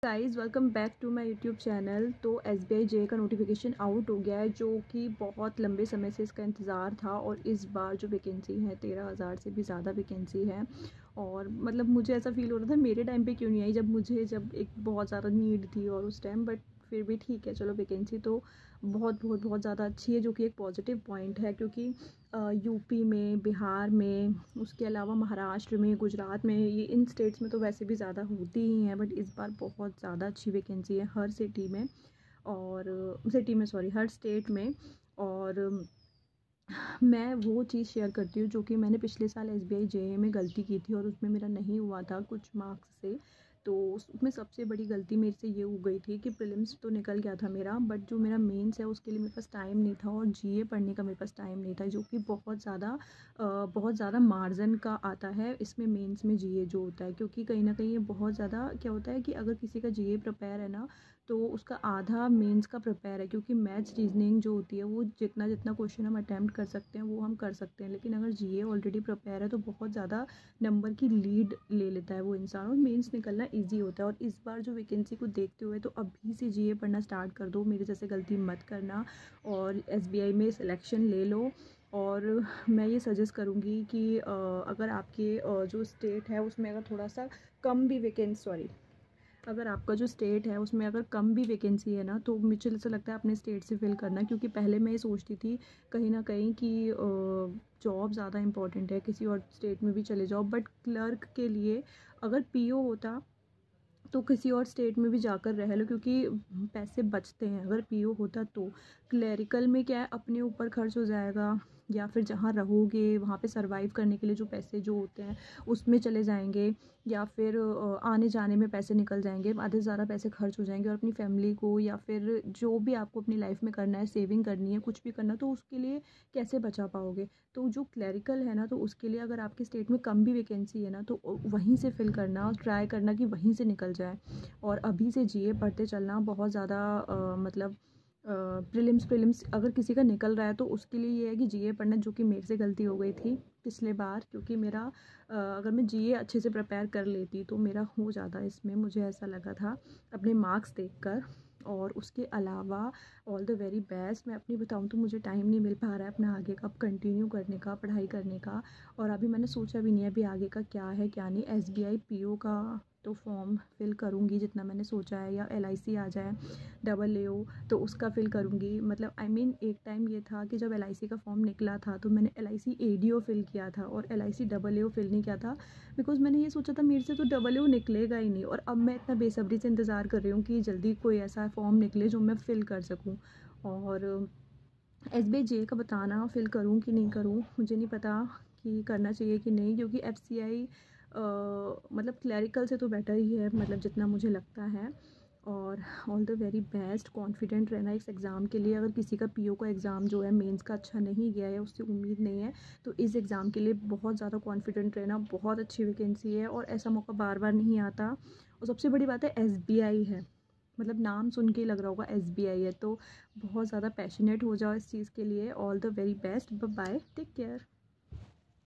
Guys, welcome back to my YouTube channel. तो SBI जे का नोटिफिकेशन आउट हो गया है, जो कि बहुत लंबे समय से इसका इंतज़ार था। और इस बार जो वैकेंसी है 13,000 से भी ज़्यादा वैकेंसी है। और मतलब मुझे ऐसा फील हो रहा था मेरे टाइम पे क्यों नहीं आई, जब एक बहुत ज़्यादा नीड थी और उस टाइम। बट फिर भी ठीक है, चलो वैकेंसी तो बहुत बहुत बहुत ज़्यादा अच्छी है, जो कि एक पॉजिटिव पॉइंट है। क्योंकि यूपी में, बिहार में, उसके अलावा महाराष्ट्र में, गुजरात में, ये इन स्टेट्स में तो वैसे भी ज़्यादा होती ही हैं। बट इस बार बहुत ज़्यादा अच्छी वैकेंसी है हर सिटी में, और सॉरी, हर स्टेट में। और मैं वो चीज़ शेयर करती हूँ जो कि मैंने पिछले साल SBI जे में गलती की थी और उसमें मेरा नहीं हुआ था कुछ मार्क्स से। तो उसमें सबसे बड़ी गलती मेरे से ये हो गई थी कि प्रीलिम्स तो निकल गया था मेरा, बट जो मेरा मेंस है उसके लिए मेरे पास टाइम नहीं था, और GA पढ़ने का मेरे पास टाइम नहीं था, जो कि बहुत ज़्यादा मार्जिन का आता है इसमें, मेंस में GA जो होता है। क्योंकि कहीं ना कहीं ये बहुत ज़्यादा क्या होता है कि अगर किसी का GA प्रिपेयर है ना, तो उसका आधा मेंस का प्रिपेयर है। क्योंकि मैथ्स रीजनिंग जो होती है वो जितना जितना क्वेश्चन हम अटैम्प्ट कर सकते हैं वो हम कर सकते हैं, लेकिन अगर GA ऑलरेडी प्रिपेयर है तो बहुत ज़्यादा नंबर की लीड ले लेता है वो इंसान, और मेंस निकलना इजी होता है। और इस बार जो वैकेंसी को देखते हुए तो अभी से GA पढ़ना स्टार्ट कर दो, मेरे जैसे गलती मत करना, और SBI में सिलेक्शन ले लो। और मैं ये सजेस्ट करूँगी कि अगर आपके जो स्टेट है उसमें अगर थोड़ा सा कम भी अगर आपका जो स्टेट है उसमें अगर कम भी वैकेंसी है ना, तो मुझे ऐसा लगता है अपने स्टेट से फिल करना। क्योंकि पहले मैं ये सोचती थी कहीं ना कहीं कि जॉब ज़्यादा इंपॉर्टेंट है, किसी और स्टेट में भी चले जाओ। बट क्लर्क के लिए अगर PO होता तो किसी और स्टेट में भी जाकर रह लो, क्योंकि पैसे बचते हैं अगर PO होता तो। क्लैरिकल में क्या है, अपने ऊपर खर्च हो जाएगा, या फिर जहाँ रहोगे वहाँ पे सरवाइव करने के लिए जो पैसे जो होते हैं उसमें चले जाएंगे, या फिर आने जाने में पैसे निकल जाएंगे, आधे से ज़्यादा पैसे खर्च हो जाएंगे। और अपनी फैमिली को या फिर जो भी आपको अपनी लाइफ में करना है, सेविंग करनी है, कुछ भी करना, तो उसके लिए कैसे बचा पाओगे। तो जो क्लैरिकल है ना, तो उसके लिए अगर आपके स्टेट में कम भी वैकेंसी है ना, तो वहीं से फिल करना और ट्राई करना कि वहीं से निकल जाए। और अभी से GA पढ़ते चलना बहुत ज़्यादा मतलब प्रीलिम्स अगर किसी का निकल रहा है तो उसके लिए ये है कि GA पढ़ना, जो कि मेरे से गलती हो गई थी पिछले बार। क्योंकि मेरा अगर मैं GA अच्छे से प्रिपेयर कर लेती तो मेरा हो जाता इसमें, मुझे ऐसा लगा था अपने मार्क्स देखकर। और उसके अलावा ऑल द वेरी बेस्ट। मैं अपनी बताऊं तो मुझे टाइम नहीं मिल पा रहा है अपना आगे का कंटिन्यू करने का, पढ़ाई करने का। और अभी मैंने सोचा भी नहीं है अभी आगे का क्या है क्या नहीं। SBI PO का तो फॉर्म फिल करूँगी जितना मैंने सोचा है, या LIC आ जाए AAO तो उसका फिल करूँगी। मतलब एक टाइम ये था कि जब LIC का फॉर्म निकला था तो मैंने LIC ADO फिल किया था और LIC AAO फिल नहीं किया था, बिकॉज़ मैंने ये सोचा था मेरे से तो AAO निकलेगा ही नहीं। और अब मैं इतना बेसब्री से इंतज़ार कर रही हूँ कि जल्दी कोई ऐसा फॉर्म निकले जो मैं फ़िल कर सकूँ। और SBI जे का बताना फिल करूँ कि नहीं करूँ, मुझे नहीं पता कि करना चाहिए कि नहीं। क्योंकि FCI मतलब क्लैरिकल से तो बेटर ही है, मतलब जितना मुझे लगता है। और all the very best, confident रहना इस एग्ज़ाम के लिए। अगर किसी का PO का एग्ज़ाम जो है मेंस का अच्छा नहीं गया है, उससे उम्मीद नहीं है, तो इस एग्ज़ाम के लिए बहुत ज़्यादा कॉन्फिडेंट रहना। बहुत अच्छी वैकेंसी है और ऐसा मौका बार बार नहीं आता। और सबसे बड़ी बात है SBI है, मतलब नाम सुन के ही लग रहा होगा SBI है, तो बहुत ज़्यादा पैशनेट हो जाओ इस चीज़ के लिए। All the very best, bye bye, take care.